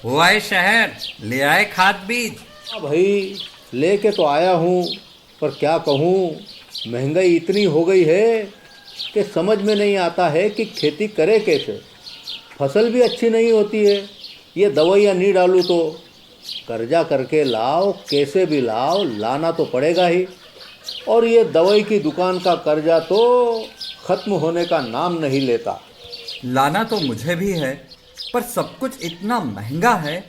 हुआ है शहर, ले आए खाद बीज। हाँ भाई, लेके तो आया हूँ। पर क्या कहूँ, महंगाई इतनी हो गई है कि समझ में नहीं आता है कि खेती करे कैसे। फसल भी अच्छी नहीं होती है। ये दवाइयाँ नहीं डालूँ तो कर्जा करके लाओ, कैसे भी लाओ, लाना तो पड़ेगा ही। और ये दवाई की दुकान का कर्जा तो ख़त्म होने का नाम नहीं लेता। लाना तो मुझे भी है, पर सब कुछ इतना महंगा है।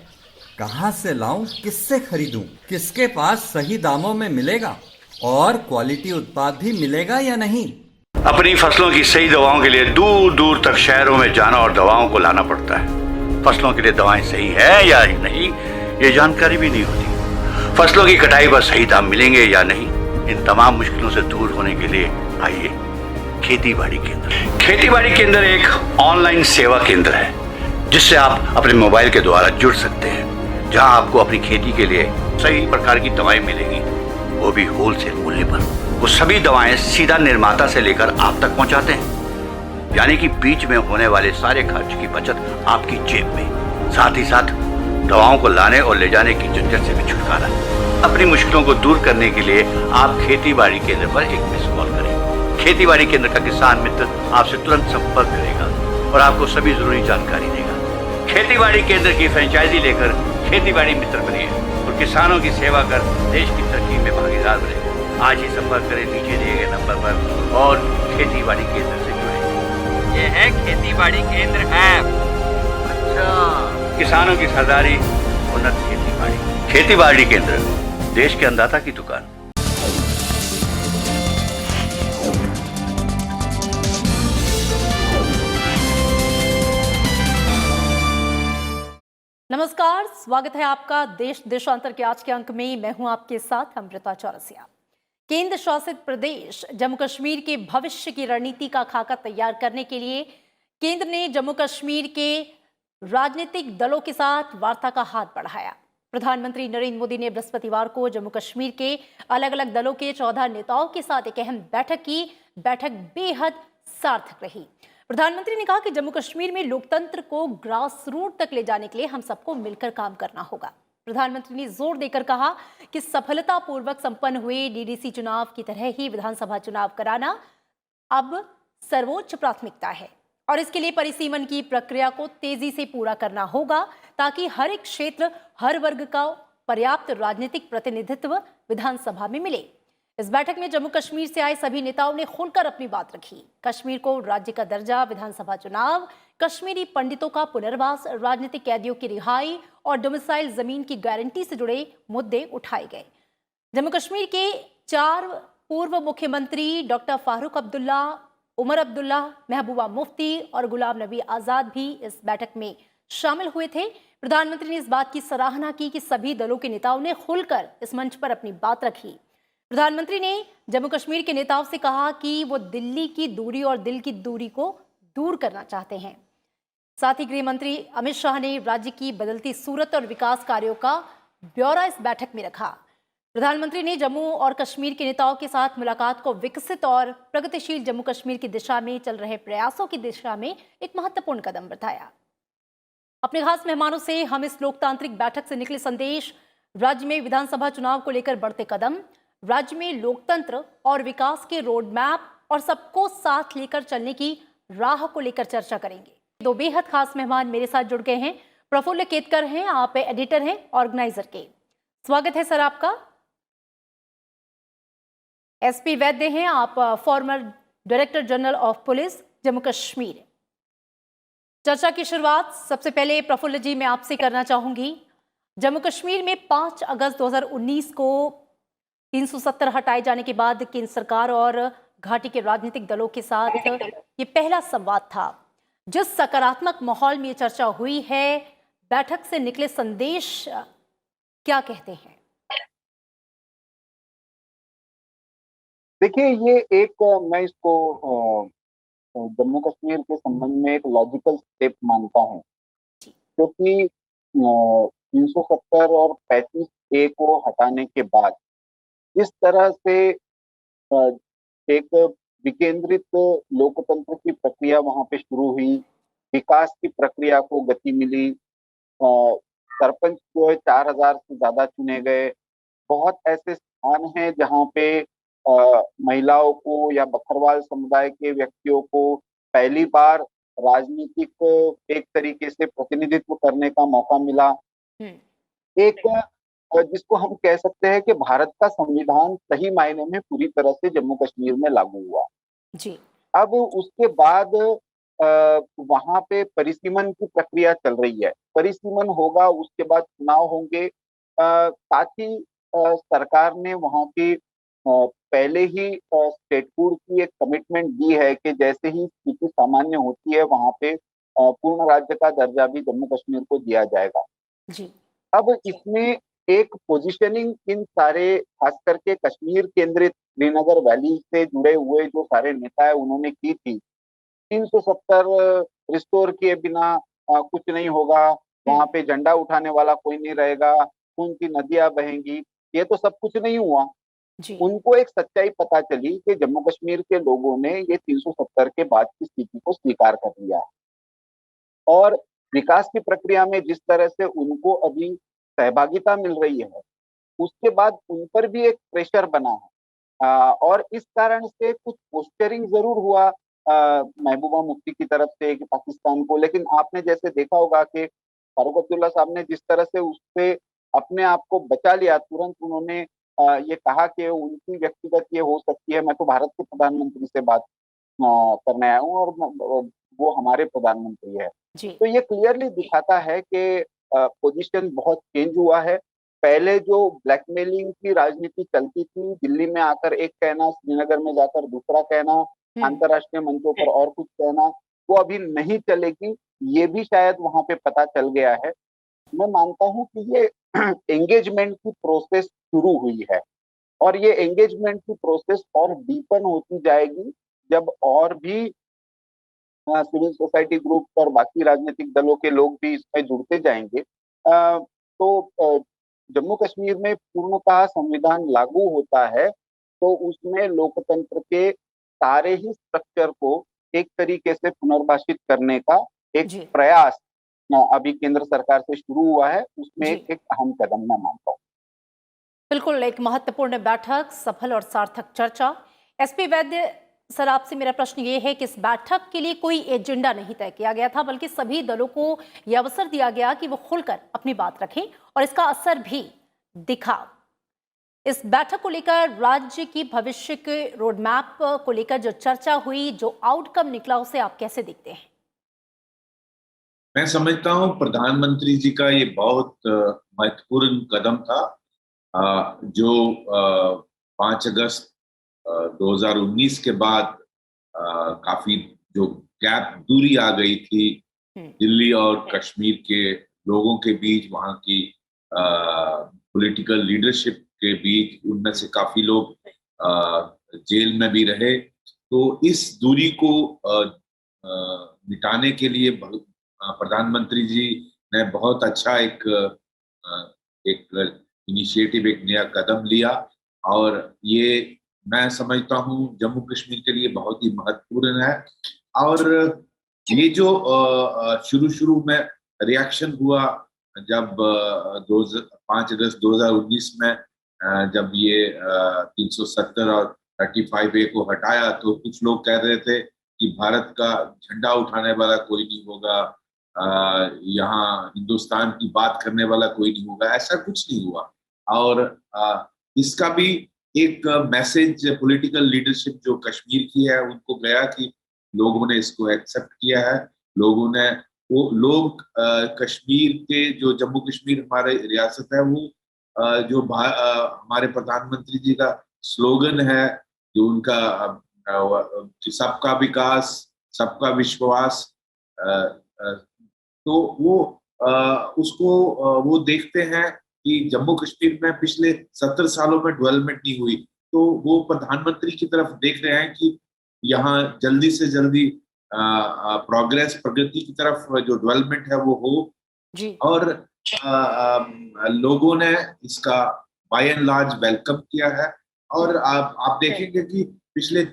कहाँ से लाऊं, किससे खरीदूं, किसके पास सही दामों में मिलेगा और क्वालिटी उत्पाद भी मिलेगा या नहीं। अपनी फसलों की सही दवाओं के लिए दूर दूर तक शहरों में जाना और दवाओं को लाना पड़ता है। फसलों के लिए दवाएं सही है या नहीं, ये जानकारी भी नहीं होती। फसलों की कटाई पर सही दाम मिलेंगे या नहीं, इन तमाम मुश्किलों से दूर होने के लिए आइए खेती बाड़ी केंद्र। खेती बाड़ी केंद्र एक ऑनलाइन सेवा केंद्र है जिससे आप अपने मोबाइल के द्वारा जुड़ सकते हैं, जहां आपको अपनी खेती के लिए सही प्रकार की दवाएं मिलेंगी, वो भी होलसेल मूल्य पर। वो सभी दवाएं सीधा निर्माता से लेकर आप तक पहुंचाते हैं, यानी कि बीच में होने वाले सारे खर्च की बचत आपकी जेब में। साथ ही साथ दवाओं को लाने और ले जाने की झंझट से भी छुटकारा। अपनी मुश्किलों को दूर करने के लिए आप खेती बाड़ी केंद्र पर एक मिस कॉल करें। खेती बाड़ी केंद्र का किसान मित्र आपसे तुरंत संपर्क करेगा और आपको सभी जरूरी जानकारी देगा। खेती बाड़ी केंद्र की फ्रेंचाइजी लेकर खेती बाड़ी मित्र बनिए और किसानों की सेवा कर देश की तरक्की में भागीदार बने। आज ही संपर्क करें नीचे दिए गए नंबर पर और खेती बाड़ी केंद्र से जुड़े। ये है खेती बाड़ी केंद्र ऐप। अच्छा, किसानों की सरदारी, उन्नत खेती बाड़ी। खेती बाड़ी केंद्र, देश के अन्नदाता की दुकान। नमस्कार, स्वागत है आपका देश देशांतर के आज के अंक में। मैं हूं आपके साथ अमृता चौरसिया। केंद्र शासित प्रदेश जम्मू कश्मीर के भविष्य की रणनीति का खाका तैयार करने के लिए केंद्र ने जम्मू कश्मीर के राजनीतिक दलों के साथ वार्ता का हाथ बढ़ाया। प्रधानमंत्री नरेंद्र मोदी ने बृहस्पतिवार को जम्मू कश्मीर के अलग अलग दलों के 14 नेताओं के साथ एक अहम बैठक की। बैठक बेहद सार्थक रही। प्रधानमंत्री ने कहा कि जम्मू कश्मीर में लोकतंत्र को ग्रास रूट तक ले जाने के लिए हम सबको मिलकर काम करना होगा। प्रधानमंत्री ने जोर देकर कहा कि सफलतापूर्वक संपन्न हुए डीडीसी चुनाव की तरह ही विधानसभा चुनाव कराना अब सर्वोच्च प्राथमिकता है और इसके लिए परिसीमन की प्रक्रिया को तेजी से पूरा करना होगा ताकि हर एक क्षेत्र, हर वर्ग का पर्याप्त राजनीतिक प्रतिनिधित्व विधानसभा में मिले। इस बैठक में जम्मू कश्मीर से आए सभी नेताओं ने खुलकर अपनी बात रखी। कश्मीर को राज्य का दर्जा, विधानसभा चुनाव, कश्मीरी पंडितों का पुनर्वास, राजनीतिक कैदियों की रिहाई और डोमिसाइल जमीन की गारंटी से जुड़े मुद्दे उठाए गए। जम्मू कश्मीर के 4 पूर्व मुख्यमंत्री डॉक्टर फारूक अब्दुल्ला, उमर अब्दुल्ला, महबूबा मुफ्ती और गुलाम नबी आजाद भी इस बैठक में शामिल हुए थे। प्रधानमंत्री ने इस बात की सराहना की कि सभी दलों के नेताओं ने खुलकर इस मंच पर अपनी बात रखी। प्रधानमंत्री ने जम्मू कश्मीर के नेताओं से कहा कि वो दिल्ली की दूरी और दिल की दूरी को दूर करना चाहते हैं। साथ ही गृह मंत्री अमित शाह ने राज्य की बदलती सूरत और विकास कार्यों का ब्यौरा इस बैठक में रखा। प्रधानमंत्री ने जम्मू और कश्मीर के नेताओं के साथ मुलाकात को विकसित और प्रगतिशील जम्मू कश्मीर की दिशा में चल रहे प्रयासों की दिशा में एक महत्वपूर्ण कदम बताया। अपने खास मेहमानों से हम इस लोकतांत्रिक बैठक से निकले संदेश, राज्य में विधानसभा चुनाव को लेकर बढ़ते कदम, राज्य में लोकतंत्र और विकास के रोड मैप और सबको साथ लेकर चलने की राह को लेकर चर्चा करेंगे। 2 बेहद खास मेहमान मेरे साथ जुड़ गए हैं। प्रफुल्ल केतकर हैं, आप एडिटर हैं ऑर्गेनाइजर के। स्वागत है सर आपका। एसपी वैद्य हैं, आप farmer director general of police Jammu Kashmir. चर्चा की शुरुआत सबसे पहले प्रफुल्ल जी मैं आपसे करना चाहूंगी। जम्मू कश्मीर में 5 अगस्त 2019 को 370 हटाए जाने के बाद केंद्र सरकार और घाटी के राजनीतिक दलों के साथ ये पहला संवाद था। जिस सकारात्मक माहौल में ये चर्चा हुई है, बैठक से निकले संदेश क्या कहते हैं? देखिए, ये एक मैं इसको जम्मू कश्मीर के संबंध में एक लॉजिकल स्टेप मानता हूँ, क्योंकि 370 और 35A को हटाने के बाद इस तरह से एक विकेंद्रित लोकतंत्र की प्रक्रिया वहां पे शुरू हुई, विकास की प्रक्रिया को गति मिली, सरपंच जो है 4000 से ज्यादा चुने गए। बहुत ऐसे स्थान हैं जहाँ पे महिलाओं को या बकरवाल समुदाय के व्यक्तियों को पहली बार राजनीतिक एक तरीके से प्रतिनिधित्व करने का मौका मिला। एक जिसको हम कह सकते हैं कि भारत का संविधान सही मायने में पूरी तरह से जम्मू कश्मीर में लागू हुआ। जी। अब उसके बाद वहां पे परिसीमन की प्रक्रिया चल रही है। परिसीमन होगा, उसके बाद चुनाव होंगे। साथ ही सरकार ने वहां की पहले ही स्टेट बोर्ड की एक कमिटमेंट दी है कि जैसे ही स्थिति सामान्य होती है वहां पे पूर्ण राज्य का दर्जा भी जम्मू कश्मीर को दिया जाएगा। जी। अब इसमें एक पोजीशनिंग इन सारे खास करके कश्मीर केंद्रित श्रीनगर वैली से जुड़े हुए जो सारे नेता है उन्होंने की थी। 370 रिस्टोर किए बिना कुछ नहीं होगा, वहां पे झंडा उठाने वाला कोई नहीं रहेगा, खून की नदियां बहेंगी, ये तो सब कुछ नहीं हुआ। जी। उनको एक सच्चाई पता चली कि जम्मू कश्मीर के लोगों ने ये 370 के बाद की स्थिति को स्वीकार कर लिया है और विकास की प्रक्रिया में जिस तरह से उनको अभी सहभागिता मिल रही है, उसके बाद उन पर भी एक प्रेशर बना है। और इस कारण से कुछ पोस्टरिंग जरूर हुआ महबूबा मुफ्ती की तरफ से कि पाकिस्तान को, लेकिन आपने जैसे देखा होगा कि फारूक अब्दुल्ला साहब ने जिस तरह से उससे अपने आप को बचा लिया, तुरंत उन्होंने ये कहा कि उनकी व्यक्तिगत ये हो सकती है, मैं तो भारत के प्रधानमंत्री से बात करने आया हूँ और वो हमारे प्रधानमंत्री है। तो ये क्लियरली दिखाता है कि पोजीशन बहुत चेंज हुआ है। पहले जो ब्लैकमेलिंग की राजनीति चलती थी, दिल्ली में आकर एक कहना, श्रीनगर में जाकर दूसरा कहना, अंतर्राष्ट्रीय मंचों पर और कुछ कहना, वो अभी नहीं चलेगी। ये भी शायद वहां पे पता चल गया है। मैं मानता हूं कि ये एंगेजमेंट की प्रोसेस शुरू हुई है और ये एंगेजमेंट की प्रोसेस और डीपन होती जाएगी जब और भी सिविल सोसाइटी ग्रुप और बाकी राजनीतिक दलों के लोग भी इसमें जुड़ते जाएंगे। जम्मू कश्मीर में पूर्णतः संविधान लागू होता है तो उसमें लोकतंत्र के सारे ही स्ट्रक्चर को एक तरीके से पुनर्भाषित करने का एक प्रयास अभी केंद्र सरकार से शुरू हुआ है। उसमें एक अहम कदम मैं मानता हूँ। बिल्कुल, एक महत्वपूर्ण बैठक, सफल और सार्थक चर्चा। एसपी वैद्य सर, आपसे मेरा प्रश्न ये है कि इस बैठक के लिए कोई एजेंडा नहीं तय किया गया था, बल्कि सभी दलों को यह अवसर दिया गया कि वो खुलकर अपनी बात रखें और इसका असर भी दिखा। इस बैठक को लेकर, राज्य की भविष्य के रोड मैप को लेकर जो चर्चा हुई, जो आउटकम निकला, उसे आप कैसे देखते हैं? मैं समझता हूं प्रधानमंत्री जी का ये बहुत महत्वपूर्ण कदम था। जो 5 अगस्त 2019 के बाद काफी जो गैप, दूरी आ गई थी दिल्ली और कश्मीर के लोगों के बीच, वहाँ की पॉलिटिकल लीडरशिप के बीच, उनमें से काफी लोग जेल में भी रहे। तो इस दूरी को मिटाने के लिए प्रधानमंत्री जी ने बहुत अच्छा एक इनिशिएटिव, एक नया कदम लिया और ये मैं समझता हूँ जम्मू कश्मीर के लिए बहुत ही महत्वपूर्ण है। और ये जो शुरू में रिएक्शन हुआ जब 5 अगस्त 2019 में जब ये 370 और 35A को हटाया, तो कुछ लोग कह रहे थे कि भारत का झंडा उठाने वाला कोई नहीं होगा, यहाँ हिंदुस्तान की बात करने वाला कोई नहीं होगा। ऐसा कुछ नहीं हुआ और इसका भी एक मैसेज पॉलिटिकल लीडरशिप जो कश्मीर की है उनको गया कि लोगों ने इसको एक्सेप्ट किया है। लोगों ने, वो लोग कश्मीर के, जो जम्मू कश्मीर हमारे रियासत है, वो जो हमारे प्रधानमंत्री जी का स्लोगन है, जो उनका सबका विकास सबका विश्वास, तो वो उसको वो देखते हैं कि जम्मू कश्मीर में पिछले 70 सालों में डेवलपमेंट नहीं हुई, तो वो प्रधानमंत्री की तरफ देख रहे हैं कि यहाँ जल्दी से जल्दी प्रोग्रेस, प्रगति की तरफ जो डेवलपमेंट है वो हो जी। और लोगों ने इसका बाय एंड लार्ज वेलकम किया है। और आप देखेंगे कि पिछले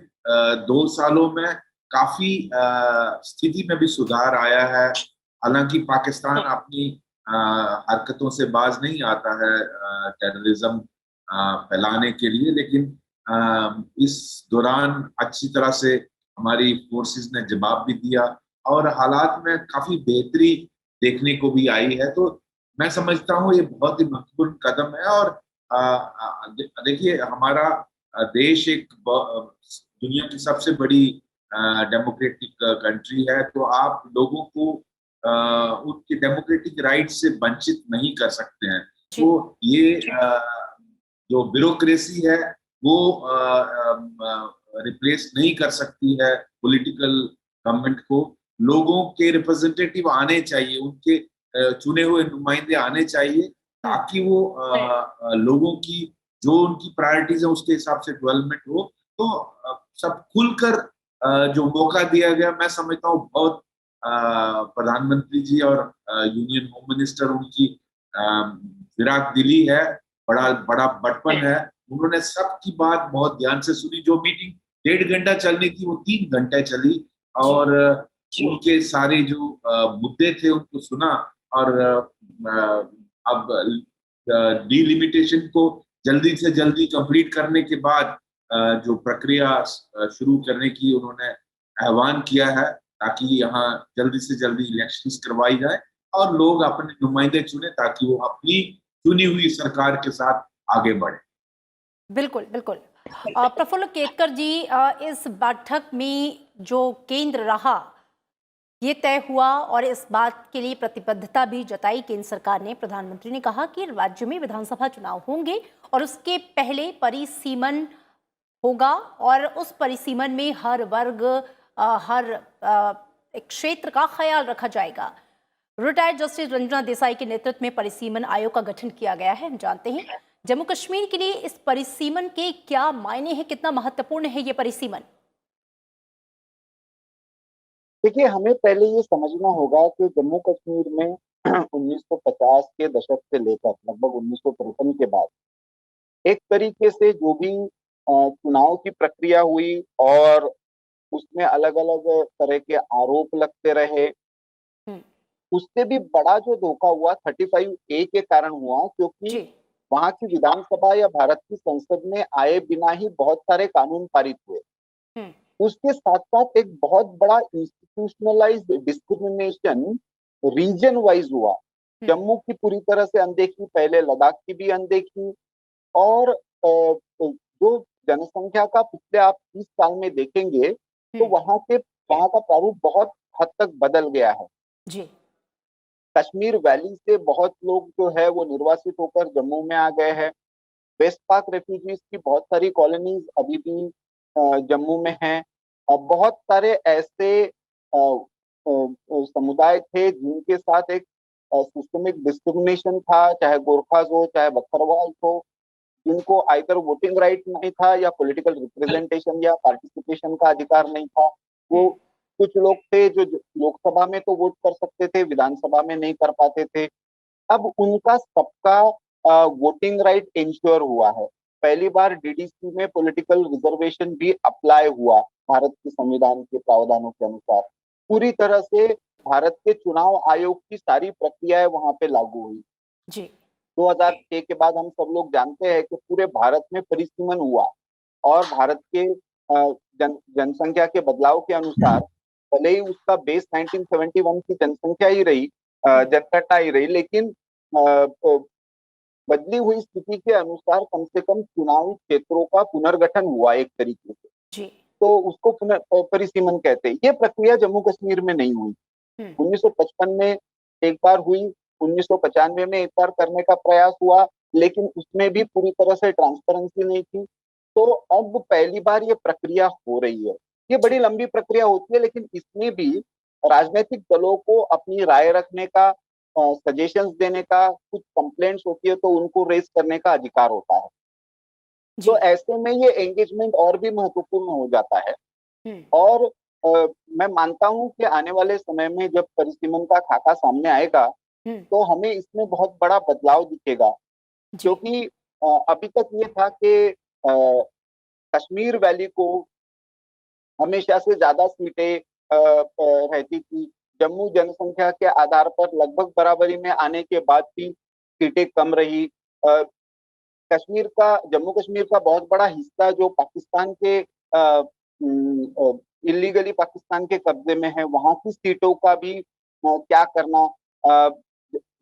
2 सालों में काफी स्थिति में भी सुधार आया है। हालांकि पाकिस्तान अपनी हरकतों से बाज नहीं आता है टेररिज्म फैलाने के लिए, लेकिन इस दौरान अच्छी तरह से हमारी फोर्सेस ने जवाब भी दिया और हालात में काफी बेहतरी देखने को भी आई है। तो मैं समझता हूँ ये बहुत ही महत्वपूर्ण कदम है। और देखिए, हमारा देश एक दुनिया की सबसे बड़ी डेमोक्रेटिक कंट्री है, तो आप लोगों को उनके डेमोक्रेटिक राइट से वंचित नहीं कर सकते हैं। तो ये जो ब्यूरोक्रेसी है वो रिप्लेस नहीं कर सकती है पॉलिटिकल गवर्नमेंट को। लोगों के रिप्रेजेंटेटिव आने चाहिए, उनके चुने हुए नुमाइंदे आने चाहिए, ताकि वो लोगों की जो उनकी प्रायोरिटीज है उसके हिसाब से डेवलपमेंट हो। तो सब खुलकर जो मौका दिया गया, मैं समझता हूँ बहुत प्रधानमंत्री जी और यूनियन होम मिनिस्टर, उनकी विराट दिली है, बड़ा बड़ा बड़पन है। उन्होंने सबकी बात बहुत ध्यान से सुनी। जो मीटिंग 1.5 घंटा चलनी थी वो 3 घंटे चली, और उनके सारे जो मुद्दे थे उनको सुना। और अब डिलिमिटेशन को जल्दी से जल्दी कंप्लीट करने के बाद जो प्रक्रिया शुरू करने की उन्होंने आह्वान किया है, ताकि यहाँ जल्दी से जल्दी इलेक्शंस करवाई जाए और लोग अपने नुमाइंदे चुने, ताकि वो अपनी चुनी हुई सरकार के साथ आगे बढ़े। बिल्कुल बिल्कुल। प्रफुल्ल केतकर जी, इस बैठक में जो केंद्र रहा ये तय हुआ और इस बात के लिए प्रतिबद्धता भी जताई केंद्र सरकार ने। प्रधानमंत्री ने कहा कि राज्य में विधानसभा चुनाव होंगे और उसके पहले परिसीमन होगा और उस परिसीमन में हर वर्ग हर एक क्षेत्र का ख्याल रखा जाएगा। रिटायर्ड जस्टिस रंजना देसाई के नेतृत्व में परिसीमन आयोग का गठन किया गया है। हम जानते हैं जम्मू कश्मीर के लिए इस परिसीमन के क्या मायने हैं, कितना महत्वपूर्ण है ये परिसीमन? देखिए, हमें पहले ये समझना होगा कि जम्मू कश्मीर में 1950 के दशक से लेकर लगभग 1953 के बाद एक तरीके से जो भी चुनाव की प्रक्रिया हुई और उसमें अलग अलग तरह के आरोप लगते रहे, उससे भी बड़ा जो धोखा हुआ 35A के कारण हुआ, क्योंकि वहां की विधानसभा या भारत की संसद में आए बिना ही बहुत सारे कानून पारित हुए। उसके साथ साथ एक बहुत बड़ा इंस्टीट्यूशनलाइज्ड डिस्क्रिमिनेशन रीजन वाइज हुआ। जम्मू की पूरी तरह से अनदेखी, पहले लद्दाख की भी अनदेखी, और जो जनसंख्या का पिछले आप 30 साल में देखेंगे तो वहां का प्रारूप बहुत हद तक बदल गया है। जी। कश्मीर वैली से बहुत लोग जो है वो निर्वासित होकर जम्मू में आ गए हैं। वेस्ट पाक रेफ्यूजीज की बहुत सारी कॉलोनीज अभी भी जम्मू में हैं। बहुत सारे ऐसे समुदाय थे जिनके साथ एक सिस्टमिक डिस्क्रिमिनेशन था, चाहे गोरखाज हो चाहे बकरवाल हो, जिनको आइदर वोटिंग राइट नहीं था या पॉलिटिकल रिप्रेजेंटेशन या पार्टिसिपेशन का अधिकार नहीं था। वो कुछ लोग थे जो लोकसभा में तो वोट कर सकते थे, विधानसभा में नहीं कर पाते थे। अब उनका सबका वोटिंग राइट इंश्योर हुआ है। पहली बार डीडीसी में पॉलिटिकल रिजर्वेशन भी अप्लाई हुआ भारत के संविधान के प्रावधानों के अनुसार। पूरी तरह से भारत के चुनाव आयोग की सारी प्रक्रियाएं वहां पे लागू हुई। जी। 2006 के बाद हम सब लोग जानते हैं कि पूरे भारत में परिसीमन हुआ और भारत के जनसंख्या के बदलाव के अनुसार, भले ही उसका बेस 1971 की जनसंख्या ही रही, जनगणना ही रही, लेकिन बदली हुई स्थिति के अनुसार कम से कम चुनावी क्षेत्रों का पुनर्गठन हुआ एक तरीके से। जी। तो उसको परिसीमन कहते हैं। ये प्रक्रिया जम्मू कश्मीर में नहीं हुई। 1955 में एक बार हुई, 1995 में एक बार करने का प्रयास हुआ, लेकिन उसमें भी पूरी तरह से ट्रांसपेरेंसी नहीं थी। तो अब पहली बार ये प्रक्रिया हो रही है। ये बड़ी लंबी प्रक्रिया होती है, लेकिन इसमें भी राजनीतिक दलों को अपनी राय रखने का, सजेशंस देने का, कुछ कंप्लेंट्स होती है तो उनको रेज करने का अधिकार होता है। तो ऐसे में ये एंगेजमेंट और भी महत्वपूर्ण हो जाता है। और मैं मानता हूं कि आने वाले समय में जब परिसीमन का खाका सामने आएगा तो हमें इसमें बहुत बड़ा बदलाव दिखेगा, क्योंकि अभी तक ये था कि कश्मीर वैली को हमेशा से ज्यादा सीटें रहती थी, जम्मू जनसंख्या के आधार पर लगभग बराबरी में आने के बाद भी सीटें कम रही। जम्मू कश्मीर का बहुत बड़ा हिस्सा जो पाकिस्तान के इलीगली पाकिस्तान के कब्जे में है, वहां की सीटों का भी क्या करना,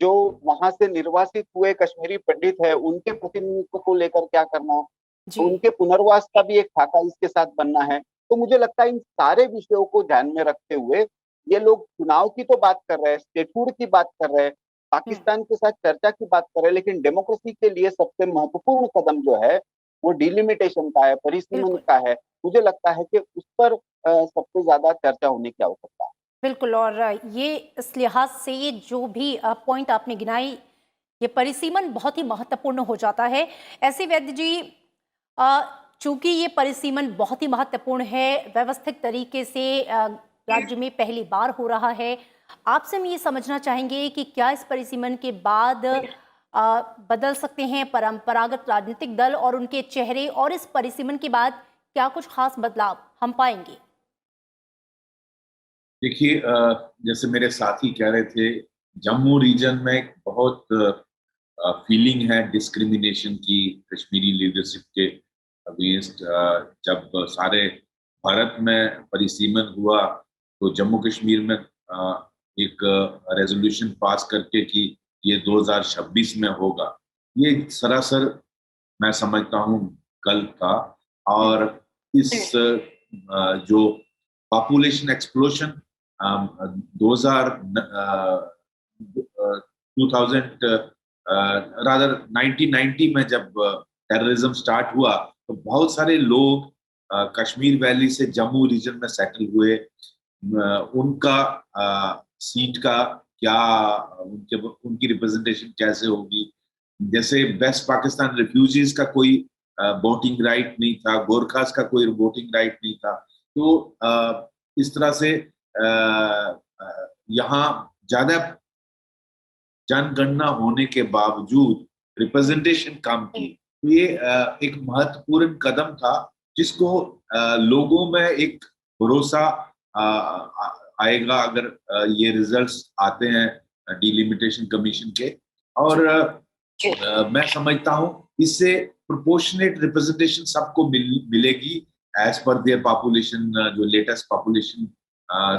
जो वहां से निर्वासित हुए कश्मीरी पंडित है उनके प्रतिनिधित्व को लेकर क्या करना, उनके पुनर्वास का भी एक खाका इसके साथ बनना है। तो मुझे लगता है इन सारे विषयों को ध्यान में रखते हुए ये लोग चुनाव की तो बात कर रहे हैं, स्टेटहुड की बात कर रहे हैं, पाकिस्तान के साथ चर्चा की बात कर रहे हैं, लेकिन डेमोक्रेसी के लिए सबसे महत्वपूर्ण कदम जो है वो डिलिमिटेशन का है, परिसीमन का है। मुझे लगता है कि उस पर सबसे ज्यादा चर्चा होने की आवश्यकता है। बिल्कुल, और ये इस लिहाज से ये जो भी पॉइंट आपने गिनाई, ये परिसीमन बहुत ही महत्वपूर्ण हो जाता है। ऐसे वैद्य जी, चूंकि ये परिसीमन बहुत ही महत्वपूर्ण है, व्यवस्थित तरीके से राज्य में पहली बार हो रहा है, आपसे हम ये समझना चाहेंगे कि क्या इस परिसीमन के बाद बदल सकते हैं परंपरागत राजनीतिक दल और उनके चेहरे, और इस परिसीमन के बाद क्या कुछ खास बदलाव हम पाएंगे? देखिए, जैसे मेरे साथी कह रहे थे, जम्मू रीजन में एक बहुत फीलिंग है डिस्क्रिमिनेशन की कश्मीरी लीडरशिप के अगेंस्ट। जब सारे भारत में परिसीमन हुआ तो जम्मू कश्मीर में एक रेजोल्यूशन पास करके कि ये 2026 में होगा, ये सरासर मैं समझता हूँ गलत था। और इस जो पॉपुलेशन एक्सप्लोशन 1990 में जब टेररिज्म स्टार्ट हुआ तो बहुत सारे लोग कश्मीर वैली से जम्मू रीजन में सेटल हुए। उनका सीट का क्या, उनकी रिप्रेजेंटेशन कैसे होगी, जैसे वेस्ट पाकिस्तान रिफ्यूजीज का कोई वोटिंग राइट नहीं था, गोरखास का कोई वोटिंग राइट नहीं था। तो इस तरह से यहाँ ज्यादा जनगणना होने के बावजूद रिप्रेजेंटेशन कम थी। तो ये एक महत्वपूर्ण कदम था जिसको लोगों में एक भरोसा आएगा अगर ये रिजल्ट्स आते हैं डिलिमिटेशन कमीशन के। और मैं समझता हूँ इससे प्रोपोर्शनेट रिप्रेजेंटेशन सबको मिलेगी एज पर देयर पॉपुलेशन, जो लेटेस्ट पॉपुलेशन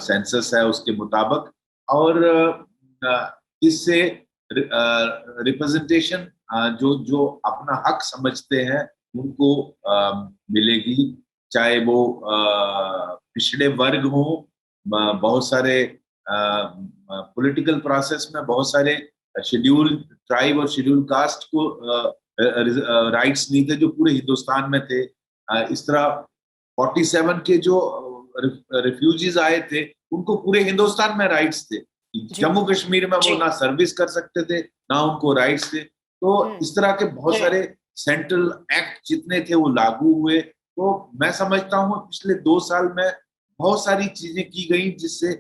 सेंसस है उसके मुताबिक। और इससे रिप्रेजेंटेशन जो अपना हक समझते हैं उनको मिलेगी, चाहे वो पिछड़े वर्ग हो। बहुत सारे पॉलिटिकल प्रोसेस में बहुत सारे शेड्यूल ट्राइब और शेड्यूल कास्ट को राइट्स नहीं थे जो पूरे हिंदुस्तान में थे। इस तरह 47 के जो रिफ्यूजीज आए थे उनको पूरे हिंदुस्तान में राइट्स थे, जम्मू कश्मीर में वो ना सर्विस कर सकते थे ना उनको राइट्स थे। तो इस तरह के बहुत सारे सेंट्रल एक्ट जितने थे वो लागू हुए। तो मैं समझता हूँ पिछले 2 साल में बहुत सारी चीजें की गई जिससे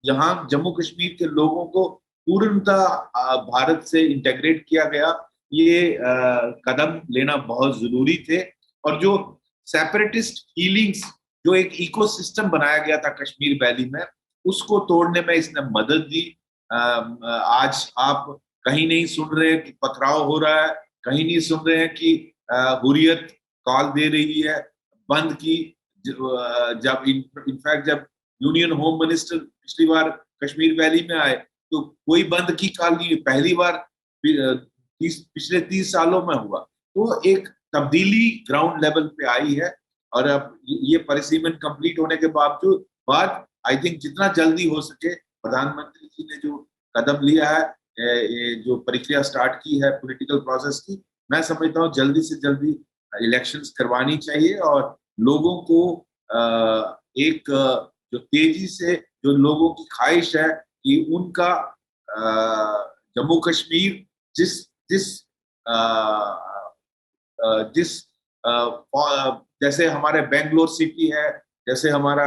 यहाँ जम्मू कश्मीर के लोगों को पूर्णतः भारत से इंटेग्रेट किया गया। ये कदम लेना बहुत जरूरी थे। और जो सेपरेटिस्ट फीलिंग्स, जो एक इकोसिस्टम बनाया गया था कश्मीर वैली में, उसको तोड़ने में इसने मदद दी। आज आप कहीं नहीं सुन रहे कि पथराव हो रहा है, कहीं नहीं सुन रहे हैं कि हुर्रियत कॉल दे रही है बंद की। जब इनफैक्ट जब यूनियन होम मिनिस्टर पिछली बार कश्मीर वैली में आए तो कोई बंद की कॉल नहीं, पहली बार पिछले 30 सालों में हुआ। तो एक तब्दीली ग्राउंड लेवल पे आई है। और अब ये परिसीमन कंप्लीट होने के बाद आई थिंक जितना जल्दी हो सके प्रधानमंत्री जी ने जो कदम लिया है, ये जो प्रक्रिया स्टार्ट की है पॉलिटिकल प्रोसेस की, मैं समझता हूँ जल्दी से जल्दी इलेक्शंस करवानी चाहिए। और लोगों को एक जो तेजी से जो लोगों की ख्वाहिश है कि उनका जम्मू कश्मीर जैसे हमारे बेंगलोर सिटी है, जैसे हमारा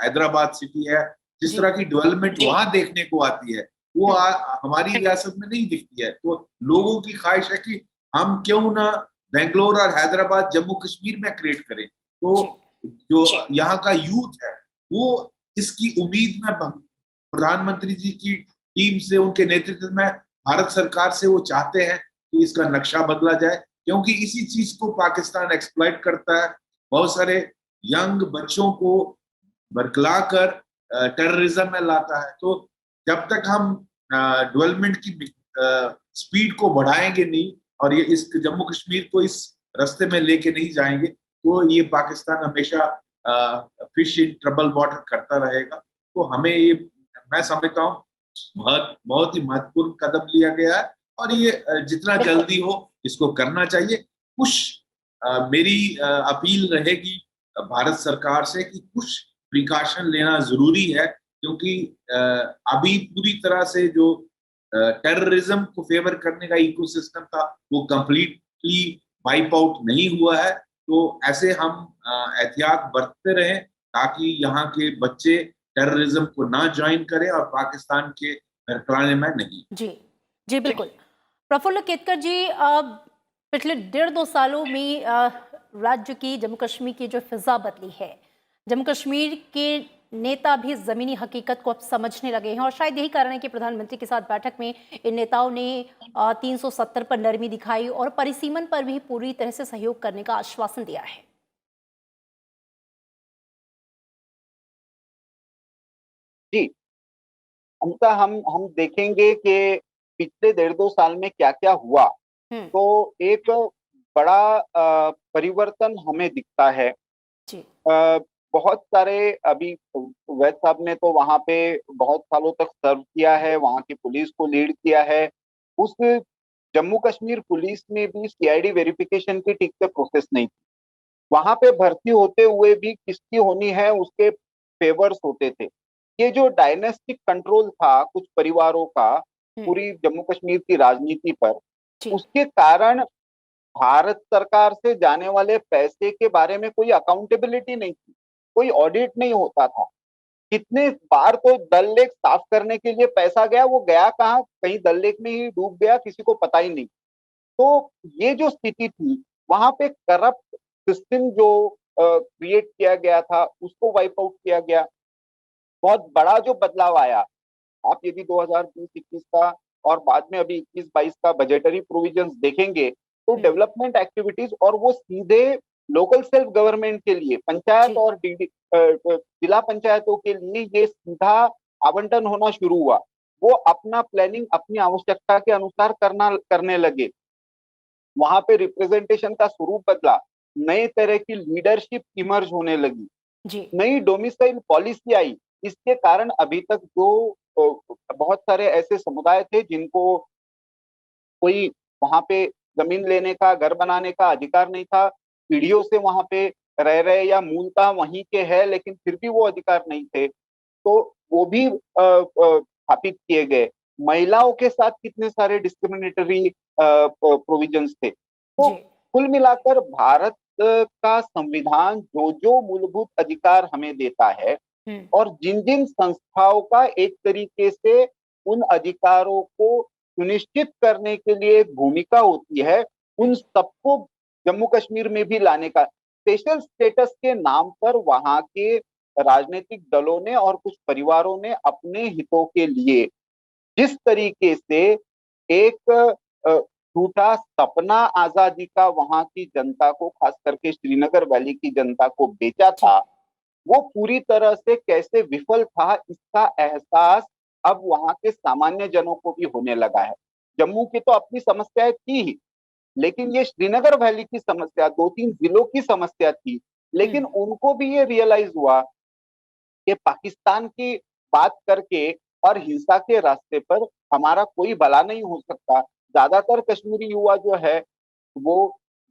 हैदराबाद सिटी है, जिस तरह की डेवलपमेंट वहां देखने को आती है वो हमारी रियासत में नहीं दिखती है। तो लोगों की ख्वाहिश है कि हम क्यों ना बेंगलोर और हैदराबाद जम्मू कश्मीर में क्रिएट करें। तो जो यहाँ का यूथ है वो इसकी उम्मीद में प्रधानमंत्री जी की टीम से, उनके नेतृत्व में भारत सरकार से वो चाहते हैं कि इसका नक्शा बदला जाए, क्योंकि इसी चीज को पाकिस्तान एक्सप्लॉइट करता है। बहुत सारे यंग बच्चों को बरकला कर टेररिज्म में लाता है। तो जब तक हम डेवलपमेंट की स्पीड को बढ़ाएंगे नहीं और ये इस जम्मू कश्मीर को इस रास्ते में लेके नहीं जाएंगे, तो ये पाकिस्तान हमेशा फिश इन ट्रबल वाटर करता रहेगा। तो हमें ये, मैं समझता हूँ, बहुत बहुत ही महत्वपूर्ण कदम लिया गया है और ये जितना जल्दी हो इसको करना चाहिए। कुछ मेरी अपील रहेगी भारत सरकार से कि कुछ प्रिकॉशन लेना जरूरी है, क्योंकि अभी पूरी तरह से जो टेररिज्म को फेवर करने का इकोसिस्टम था वो कंप्लीटली वाइप आउट नहीं हुआ है। तो ऐसे हम एहतियात बरतते रहें ताकि यहाँ के बच्चे टेररिज्म को ना ज्वाइन करें और पाकिस्तान के घरकलाने में नहीं। जी बिल्कुल। प्रफुल्ल केतकर जी, पिछले 1.5-2 सालों में राज्य की, जम्मू कश्मीर की जो फिजा बदली है, जम्मू कश्मीर के नेता भी जमीनी हकीकत को अब समझने लगे हैं और शायद यही कारण है कि प्रधानमंत्री के साथ बैठक में इन नेताओं ने 370 पर नरमी दिखाई और परिसीमन पर भी पूरी तरह से सहयोग करने का आश्वासन दिया है। जी, हमका हम देखेंगे कि पिछले 1.5-2 साल में क्या क्या हुआ, तो एक बड़ा परिवर्तन हमें दिखता है। जी। बहुत सारे, अभी वैद साहब ने तो वहां पे बहुत सालों तक सर्व किया है, वहां की पुलिस को लीड किया है। उस जम्मू कश्मीर पुलिस में भी सीआईडी वेरिफिकेशन की ठीक से प्रोसेस नहीं थी। वहां पे भर्ती होते हुए भी किसकी होनी है उसके फेवर्स होते थे। ये जो डायनेस्टिक कंट्रोल था कुछ परिवारों का पूरी जम्मू कश्मीर की राजनीति पर, उसके कारण भारत सरकार से जाने वाले पैसे के बारे में कोई अकाउंटेबिलिटी नहीं थी, कोई ऑडिट नहीं होता था। कितने बार तो डल लेक साफ करने के लिए पैसा गया, वो गया कहाँ, कहीं डल लेक में ही डूब गया, किसी को पता ही नहीं। तो ये जो स्थिति थी, वहां पे करप्ट सिस्टम जो क्रिएट किया गया था उसको वाइप आउट किया गया। बहुत बड़ा जो बदलाव आया, आप यदि 2020-21 का और बाद में अभी 21-22 का बजटरी प्रोविजंस देखेंगे तो डेवलपमेंट एक्टिविटीज और वो सीधे लोकल सेल्फ गवर्नमेंट के लिए, पंचायत और जिला पंचायतों के लिए ये सीधा आवंटन होना शुरू हुआ। वो अपना प्लानिंग अपनी आवश्यकता के अनुसार करने लगे। वहां पे रिप्रेजेंटेशन का स्वरूप बदला, नए तरह की लीडरशिप इमर्ज होने लगी, नई डोमिसाइल पॉलिसी आई। इसके कारण अभी तक जो बहुत सारे ऐसे समुदाय थे जिनको कोई वहां पे जमीन लेने का, घर बनाने का अधिकार नहीं था, पीढ़ियों से वहां पे रह रहे या मूलतः वहीं के है लेकिन फिर भी वो अधिकार नहीं थे, तो वो भी स्थापित किए गए। महिलाओं के साथ कितने सारे डिस्क्रिमिनेटरी प्रोविजंस थे। तो कुल मिलाकर भारत का संविधान जो जो मूलभूत अधिकार हमें देता है और जिन जिन संस्थाओं का एक तरीके से उन अधिकारों को सुनिश्चित करने के लिए एक भूमिका होती है, उन सबको जम्मू कश्मीर में भी लाने का, स्पेशल स्टेटस के नाम पर वहां के राजनीतिक दलों ने और कुछ परिवारों ने अपने हितों के लिए जिस तरीके से एक झूठा सपना आजादी का वहां की जनता को, खास करके श्रीनगर वैली की जनता को बेचा था, वो पूरी तरह से कैसे विफल था इसका एहसास अब वहां के सामान्य जनों को भी होने लगा है। जम्मू की तो अपनी समस्याएं थी ही, लेकिन ये श्रीनगर वैली की समस्या 2-3 जिलों की समस्या थी, लेकिन उनको भी ये रियलाइज हुआ कि पाकिस्तान की बात करके और हिंसा के रास्ते पर हमारा कोई भला नहीं हो सकता। ज्यादातर कश्मीरी युवा जो है वो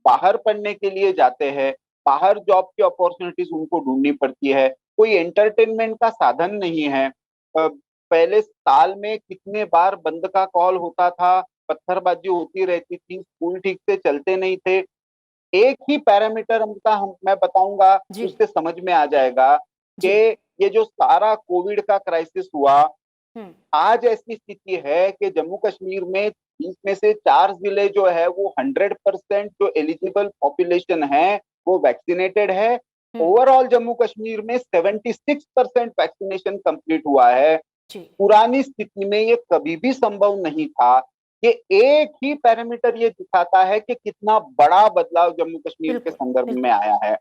बाहर पढ़ने के लिए जाते हैं, बाहर जॉब की अपॉर्चुनिटीज उनको ढूंढनी पड़ती है, कोई एंटरटेनमेंट का साधन नहीं है। पहले साल में कितने बार बंद का कॉल होता था, पत्थरबाजी होती रहती थी, स्कूल ठीक से चलते नहीं थे। एक ही पैरामीटर मैं बताऊंगा, उससे समझ में आ जाएगा कि ये जो सारा कोविड का क्राइसिस हुआ, आज ऐसी स्थिति है कि जम्मू कश्मीर में 20 में से 4 जिले जो है वो 100% जो एलिजिबल पॉपुलेशन है वो वैक्सीनेटेड है। ओवरऑल जम्मू कश्मीर में 76% वैक्सीनेशन कंप्लीट हुआ है। जी पुरानी स्थिति में ये कभी भी संभव नहीं था। ये एक ही पैरामीटर ये दिखाता है कि कितना बड़ा बदलाव जम्मू कश्मीर के बिल्कुल संदर्भ में बिल्कुल आया है।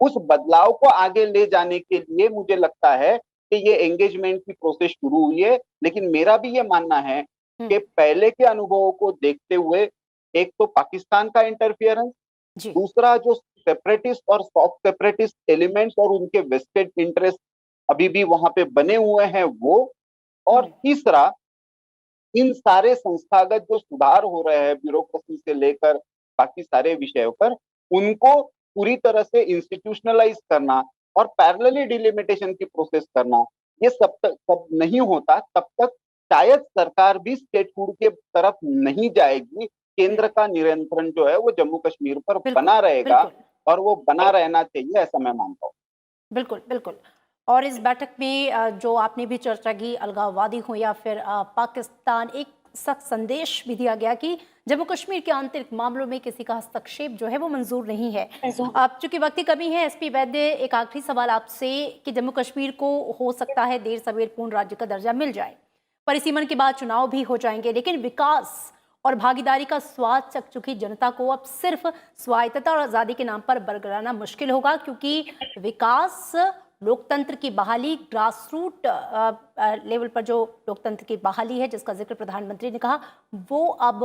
उस बदलाव को आगे ले जाने के लिए मुझे लगता है कि ये एंगेजमेंट की प्रोसेस शुरू हुई है, लेकिन मेरा भी ये मानना है कि पहले के अनुभवों को देखते हुए एक तो पाकिस्तान का इंटरफियरेंस, जी दूसरा जो सेपरेटिस्ट और सॉफ्ट सेपरेटिस्ट एलिमेंट्स और उनके वेस्टेड इंटरेस्ट अभी भी वहां पे बने हुए हैं वो, और तीसरा इन सारे संस्थागत जो सुधार हो रहे हैं ब्यूरोक्रेसी से लेकर बाकी सारे विषयों पर, उनको पूरी तरह से इंस्टीट्यूशनलाइज करना और पैरेलली डिलिमिटेशन की प्रोसेस करना, ये सब नहीं होता तब तक शायद सरकार भी स्टेटहुड के तरफ नहीं जाएगी। केंद्र का नियंत्रण जो है वो जम्मू कश्मीर पर बिल्कुल बना रहेगा बिल्कुल और वो बना रहना चाहिए, ऐसा मैं मानता हूँ। बिल्कुल बिल्कुल। और इस बैठक में जो आपने भी चर्चा की, अलगाववादी हो या फिर पाकिस्तान, एक सख्त संदेश भी दिया गया कि जम्मू कश्मीर के आंतरिक मामलों में किसी का हस्तक्षेप जो है वो मंजूर नहीं है। अब चूंकि वक्त की कमी है, एसपी वैद्य, एक आखिरी सवाल आपसे कि जम्मू कश्मीर को हो सकता है देर सवेर पूर्ण राज्य का दर्जा मिल जाए, परिसीमन के बाद चुनाव भी हो जाएंगे, लेकिन विकास और भागीदारी का स्वाद चख चुकी जनता को अब सिर्फ स्वायत्तता और आज़ादी के नाम पर बरगलाना मुश्किल होगा, क्योंकि विकास, लोकतंत्र की बहाली, ग्रास रूट लेवल पर जो लोकतंत्र की बहाली है जिसका जिक्र प्रधानमंत्री ने कहा, वो अब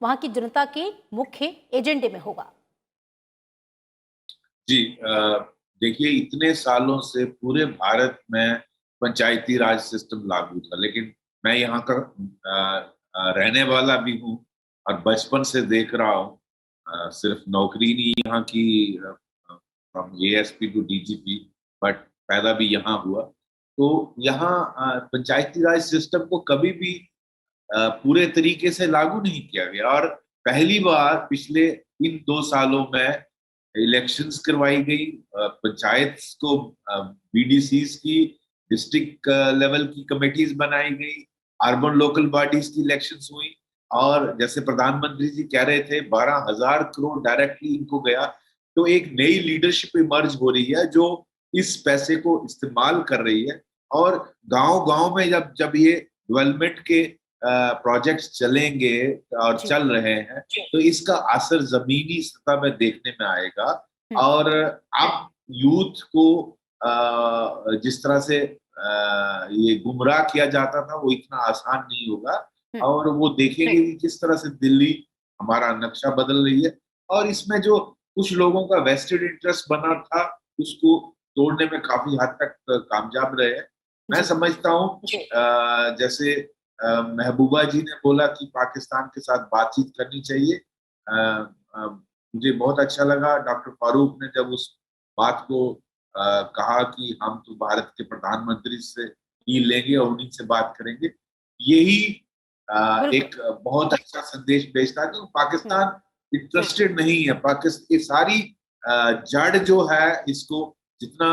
वहां की जनता के मुख्य एजेंडे में होगा। जी, देखिए, इतने सालों से पूरे भारत में पंचायती राज सिस्टम लागू था, लेकिन मैं यहाँ का रहने वाला भी हूँ और बचपन से देख रहा हूँ। सिर्फ नौकरी नहीं यहाँ की, from ASP to DGP, but पैदा भी यहाँ हुआ। तो यहाँ पंचायती राज सिस्टम को कभी भी पूरे तरीके से लागू नहीं किया गया, और पहली बार पिछले इन 2 सालों में इलेक्शंस करवाई गई, पंचायत को बीडीसीज की, डिस्ट्रिक्ट लेवल की कमेटीज बनाई गई, अर्बन लोकल बॉडीज की इलेक्शंस हुई, और जैसे प्रधानमंत्री जी कह रहे थे 12,000 करोड़ डायरेक्टली इनको गया। तो एक नई लीडरशिप इमर्ज हो रही है जो इस पैसे को इस्तेमाल कर रही है, और गांव-गांव में जब जब ये डेवलपमेंट के प्रोजेक्ट्स चलेंगे और चल रहे हैं, तो इसका असर जमीनी सतह पे देखने में आएगा। और अब यूथ को जिस तरह से ये गुमराह किया जाता था वो इतना आसान नहीं होगा, और वो देखेंगे कि किस तरह से दिल्ली हमारा नक्शा बदल रही है, और इसमें जो कुछ लोगों का वेस्टेड इंटरेस्ट बना था उसको तोड़ने में काफी हद तक कामयाब रहे हैं। मैं समझता हूँ जैसे महबूबा जी ने बोला कि पाकिस्तान के साथ बातचीत करनी चाहिए। मुझे बहुत अच्छा लगा डॉक्टर फारूक ने जब उस बात को कहा कि हम तो भारत के प्रधानमंत्री से ही लेंगे और उन्हीं से बात करेंगे। यही एक बहुत अच्छा संदेश भेजता है कि पाकिस्तान इंटरेस्टेड नहीं है। पाकिस्तान की सारी जड़ जो है, इसको जितना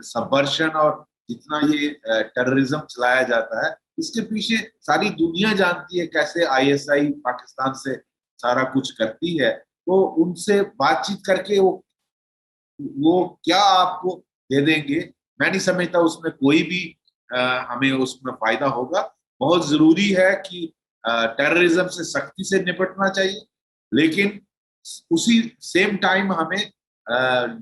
सबवर्शन और जितना ये टेररिज्म चलाया जाता है, इसके पीछे सारी दुनिया जानती है कैसे आईएसआई पाकिस्तान से सारा कुछ करती है। तो उनसे बातचीत करके वो क्या आपको दे देंगे, मैं नहीं समझता उसमें कोई भी हमें उसमें फायदा होगा। बहुत जरूरी है कि टेररिज्म से सख्ती से निपटना चाहिए, लेकिन उसी सेम टाइम हमें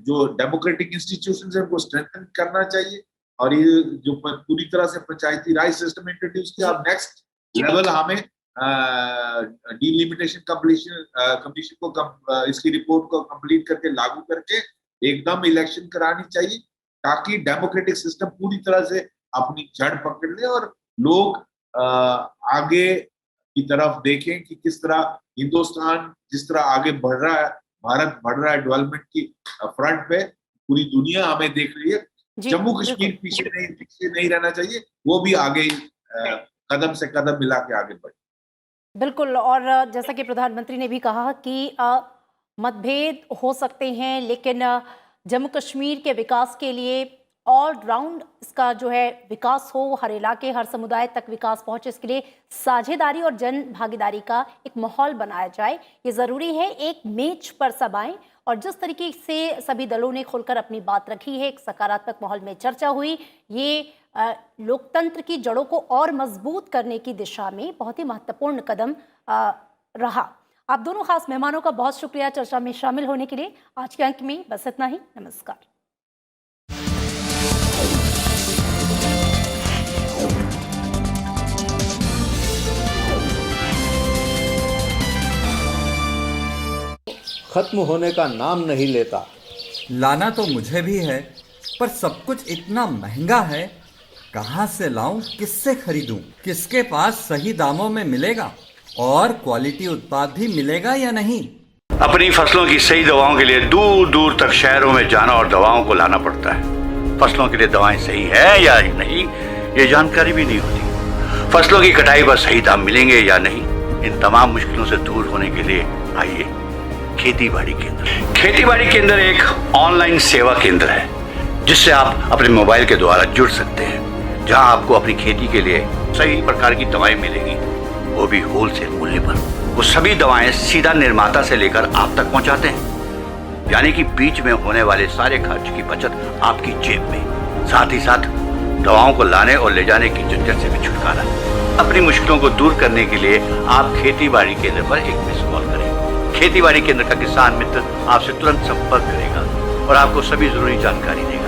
जो डेमोक्रेटिक इंस्टीट्यूशंस है उनको स्ट्रेंथन करना चाहिए, और ये जो पूरी तरह से पंचायती राज सिस्टम इंट्रोड्यूस किया, अब नेक्स्ट लेवल हमें डिलिमिटेशन कमीशन को इसकी रिपोर्ट को कंप्लीट करके लागू करके एकदम इलेक्शन करानी चाहिए, ताकि डेमोक्रेटिक सिस्टम पूरी तरह से अपनी जड़ पकड़ ले और लोग आगे की तरफ देखें कि किस तरह हिंदुस्तान जिस तरह आगे बढ़ रहा है, भारत बढ़ रहा है डेवलपमेंट की फ्रंट पे, पूरी दुनिया हमें देख रही है। जम्मू कश्मीर पीछे नहीं रहना चाहिए, वो भी आगे कदम से कदम मिला के आगे बढ़े। बिल्कुल। और जैसा कि प्रधानमंत्री ने भी कहा कि मतभेद हो सकते हैं, लेकिन जम्मू कश्मीर के विकास के लिए ऑल राउंड इसका जो है विकास हो, हर इलाके हर समुदाय तक विकास पहुंचे, इसके लिए साझेदारी और जन भागीदारी का एक माहौल बनाया जाए। ये ज़रूरी है, एक मेज पर सब आएं, और जिस तरीके से सभी दलों ने खुलकर अपनी बात रखी है, एक सकारात्मक माहौल में चर्चा हुई, ये लोकतंत्र की जड़ों को और मजबूत करने की दिशा में बहुत ही महत्वपूर्ण कदम रहा। आप दोनों खास मेहमानों का बहुत शुक्रिया चर्चा में शामिल होने के लिए। आज के अंक में बस इतना ही। नमस्कार। खत्म होने का नाम नहीं लेता। लाना तो मुझे भी है, पर सब कुछ इतना महंगा है, कहाँ से लाऊं, किससे खरीदूं, किसके पास सही दामों में मिलेगा और क्वालिटी उत्पाद भी मिलेगा या नहीं। अपनी फसलों की सही दवाओं के लिए दूर दूर तक शहरों में जाना और दवाओं को लाना पड़ता है। फसलों के लिए दवाएं सही है या नहीं, ये जानकारी भी नहीं होती। फसलों की कटाई पर सही दाम मिलेंगे या नहीं, इन तमाम मुश्किलों से दूर होने के लिए आइए खेती बाड़ी केंद्र। खेती बाड़ी केंद्र एक ऑनलाइन सेवा केंद्र है जिससे आप अपने मोबाइल के द्वारा जुड़ सकते हैं, जहां आपको अपनी खेती के लिए सही प्रकार की दवाएं मिलेंगी, वो भी होलसेल मूल्य पर। वो सभी दवाएं सीधा निर्माता से लेकर आप तक पहुंचाते हैं, यानी कि बीच में होने वाले सारे खर्च की बचत आपकी जेब में। साथ ही साथ दवाओं को लाने और ले जाने की झंझट से भी छुटकारा। अपनी मुश्किलों को दूर करने के लिए आप खेती बाड़ी केंद्र पर एक मिस कॉल करें। खेती बाड़ी केंद्र का किसान मित्र आपसे तुरंत संपर्क करेगा और आपको सभी जरूरी जानकारी देगा।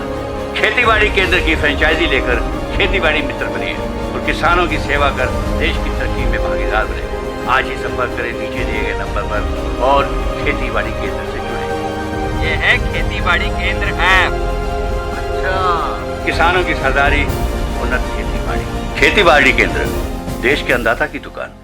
खेती बाड़ी केंद्र की फ्रेंचाइजी लेकर खेती बाड़ी मित्र बनिए और किसानों की सेवा कर देश की तरक्की में भागीदार बने। आज ही संपर्क करें नीचे दिए गए नंबर पर और खेती बाड़ी केंद्र से जुड़े। ये है खेती बाड़ी केंद्र ऐप। अच्छा, किसानों की सरदारी, उन्नत खेती बाड़ी। खेती बाड़ी केंद्र, देश के अन्नदाता की दुकान।